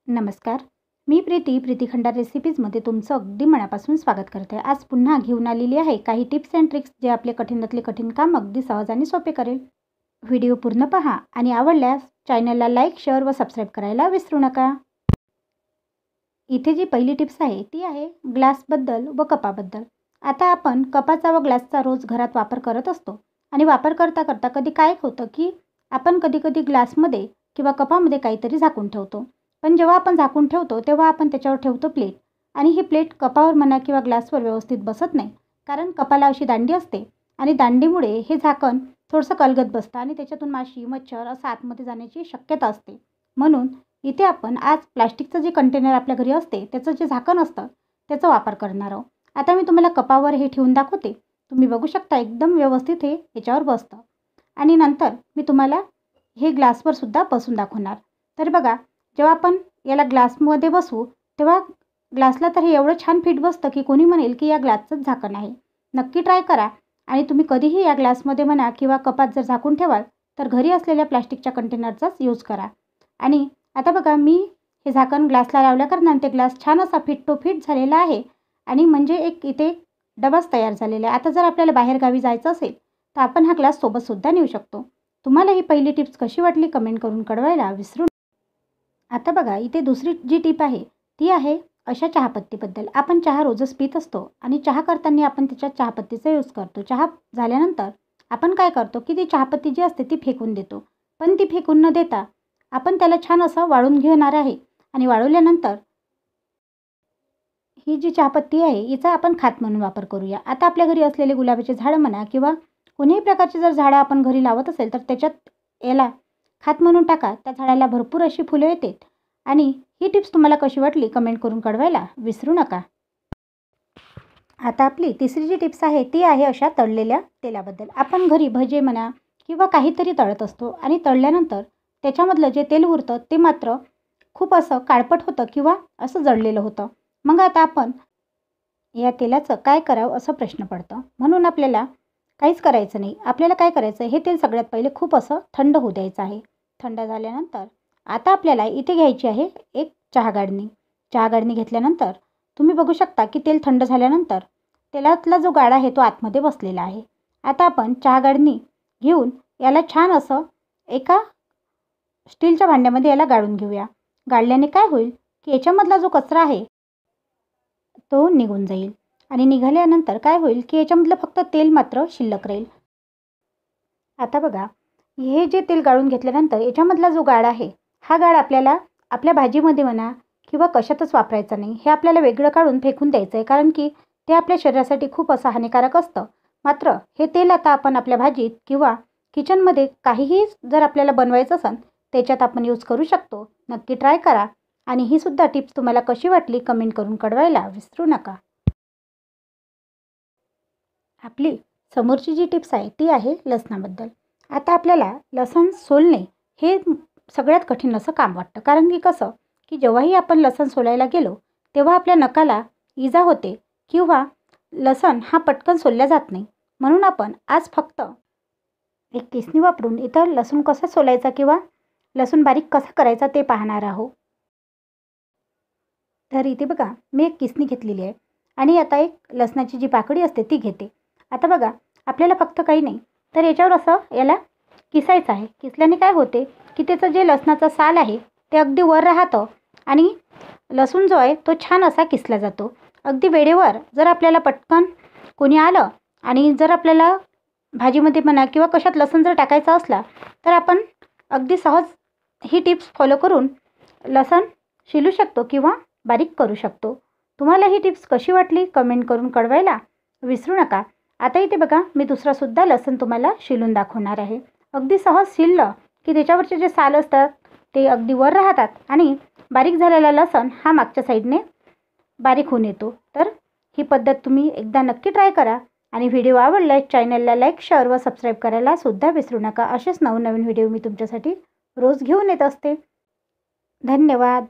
नमस्कार. मी प्रीती खंडार रेसिपीजमध्ये तुमचं अगदी मनापासून स्वागत करते. आज पुन्हा घेऊन आलेली आहे काही टिप्स अँड ट्रिक्स जे आपले कठीणातले कठीण काम अगदी सहज आणि सोपे करेल. व्हिडिओ पूर्ण पहा आणि आवडल्यास चॅनलला लाईक, शेअर व सबस्क्राईब करायला विसरू नका. इथे जी पहिली टिप्स आहे ती आहे ग्लासबद्दल व कपाबद्दल. आता आपण कपाचा व ग्लासचा रोज घरात वापर करत असतो आणि वापर करता करता कधी काय होतं की आपण कधी ग्लासमध्ये किंवा कपामध्ये काहीतरी झाकून ठेवतो. पण जेव्हा आपण झाकून ठेवतो तेव्हा आपण त्याच्यावर ठेवतो प्लेट आणि ही प्लेट कपावर म्हणा किंवा ग्लासवर व्यवस्थित बसत नाही, कारण कपाला अशी दांडी असते आणि दांडीमुळे हे झाकण थोडंसं कलगत बसतं आणि त्याच्यातून माशी, मच्छर असं आतमध्ये जाण्याची शक्यता असते. म्हणून इथे आपण आज प्लास्टिकचं जे कंटेनर आपल्या घरी असते त्याचं जे झाकण असतं त्याचा वापर करणार आहोत. आता मी तुम्हाला कपावर हे ठेवून दाखवते. तुम्ही बघू शकता एकदम व्यवस्थित हे याच्यावर बसतं आणि नंतर मी तुम्हाला हे ग्लासवर सुद्धा बसून दाखवणार. तर बघा, जेव्हा आपण याला ग्लासमध्ये बसवू तेव्हा ग्लासला तर हे एवढं छान फिट बसतं की कोणी म्हणेल की या ग्लासचंच झाकण आहे. नक्की ट्राय करा आणि तुम्ही कधीही या ग्लासमध्ये म्हणा किंवा कपात जर झाकून ठेवाल तर घरी असलेल्या प्लास्टिकच्या कंटेनरचाच यूज करा. आणि आता बघा, मी हे झाकण ग्लासला लावल्याकारणाने ते ग्लास छान असा फिट झालेला आहे आणि म्हणजे एक इथे डबाच तयार झालेला आहे. आता जर आपल्याला बाहेरगावी जायचं असेल तर आपण हा ग्लास सोबतसुद्धा नेऊ शकतो. तुम्हाला ही पहिली टिप्स कशी वाटली कमेंट करून कळवायला विसरू. आता बघा, इथे दुसरी जी टिप आहे ती आहे अशा चहापत्तीबद्दल. आपण चहा रोजच पीत असतो आणि चहा करताना आपण त्याच्यात चहापत्तीचा यूज करतो. चहा झाल्यानंतर आपण काय करतो की ती चहापत्ती जी असते ती फेकून देतो. पण ती फेकून न देता आपण त्याला छान असं वाळून घेणार आहे आणि वाळवल्यानंतर ही जी चहापत्ती आहे हिचा आपण खात म्हणून वापर करूया. आता आपल्या घरी असलेले गुलाबाचे झाडं म्हणा किंवा कोणीही प्रकारची जर झाडं आपण घरी लावत असेल तर त्याच्यात याला खात म्हणून टाका. त्या झाडाला भरपूर अशी फुलं येतात. आणि ही टिप्स तुम्हाला कशी वाटली कमेंट करून कळवायला विसरू नका. आता आपली तिसरी जी टिप्स आहे ती आहे अशा तळलेल्या तेलाबद्दल. आपण घरी भजे म्हणा किंवा काहीतरी तळत असतो आणि तळल्यानंतर त्याच्यामधलं जे तेल उरतं ते मात्र खूप असं काळपट होतं किंवा असं जळलेलं होतं. मग आता आपण या तेलाचं काय करावं असं प्रश्न पडतं. म्हणून आपल्याला काहीच करायचं नाही. आपल्याला काय करायचं, हे तेल सगळ्यात पहिले खूप असं थंड होऊ द्यायचं आहे. थंड झाल्यानंतर आता आपल्याला इथे घ्यायची आहे एक चहागाडणी. चहागाडणी घेतल्यानंतर तुम्ही बघू शकता की तेल थंड झाल्यानंतर तेलातला जो गाडा आहे तो आतमध्ये बसलेला आहे. आता आपण चहागाडणी घेऊन याला छान असं एका स्टीलच्या भांड्यामध्ये याला गाळून घेऊया. गाळल्याने काय होईल की याच्यामधला जो कचरा आहे तो निघून जाईल आणि निघाल्यानंतर काय होईल की याच्यामधलं फक्त तेल मात्र शिल्लक राहील. आता बघा, हे जे तेल गाळून घेतल्यानंतर याच्यामधला जो गाळ आहे हा गाळ आपल्याला आपल्या भाजीमध्ये म्हणा किंवा कशातच वापरायचा नाही. हे आपल्याला वेगळं काढून फेकून द्यायचं आहे, कारण की ते आपल्या शरीरासाठी खूप असं हानिकारक असतं. मात्र हे तेल आता आपण आपल्या भाजीत किंवा किचनमध्ये काहीही जर आपल्याला बनवायचं असेल त्याच्यात आपण यूज करू शकतो. नक्की ट्राय करा आणि ही सुद्धा टिप्स तुम्हाला कशी वाटली कमेंट करून कळवायला विसरू नका. आपली समोरची जी टिप्स आहे ती आहे लसणाबद्दल. आता आपल्याला लसण सोलणे हे सगळ्यात कठीण असं काम वाटतं, कारण की कसं की जेव्हाही आपण लसण सोलायला गेलो तेव्हा आपल्या नखाला इजा होते किंवा लसण हा पटकन सोलल्या जात नाही. म्हणून आपण आज फक्त एक किसणी वापरून इथं लसूण कसा सोलायचा किंवा लसूण बारीक कसा करायचा ते पाहणार आहोत. तर इथे बघा, मी एक किसणी घेतलेली आहे आणि आता एक लसणाची जी पाकळी असते ती घेते. आता बघा, आपल्याला फक्त काही नाही तर याच्यावर असं याला किसायचं आहे. किसल्याने काय होते की त्याचं जे लसणाचा साल आहे ते अगदी वर राहतं आणि लसूण जो आहे तो छान असा किसला जातो. अगदी वेळेवर जर आपल्याला पटकन कोणी आलं आणि जर आपल्याला भाजीमध्ये म्हणा किंवा कशात लसूण जर टाकायचा असला तर आपण अगदी सहज ही टिप्स फॉलो करून लसूण शिलू शकतो किंवा बारीक करू शकतो. तुम्हाला ही टिप्स कशी वाटली कमेंट करून कळवायला विसरू नका. आता इथे बघा, मी दुसरासुद्धा लसूण तुम्हाला शिलून दाखवणार आहे. अगदी सहज शिललं की त्याच्यावरचे जे साल असतात ते अगदी वर राहतात आणि बारीक झालेला लसूण हा मागच्या साईडने बारीक होऊन येतो. तर ही पद्धत तुम्ही एकदा नक्की ट्राय करा आणि व्हिडिओ आवडल्यास चॅनलला लाईक, शेअर व सबस्क्राईब करायला सुद्धा विसरू नका. असेच नवनवीन व्हिडिओ मी तुमच्यासाठी रोज घेऊन येत असते. धन्यवाद.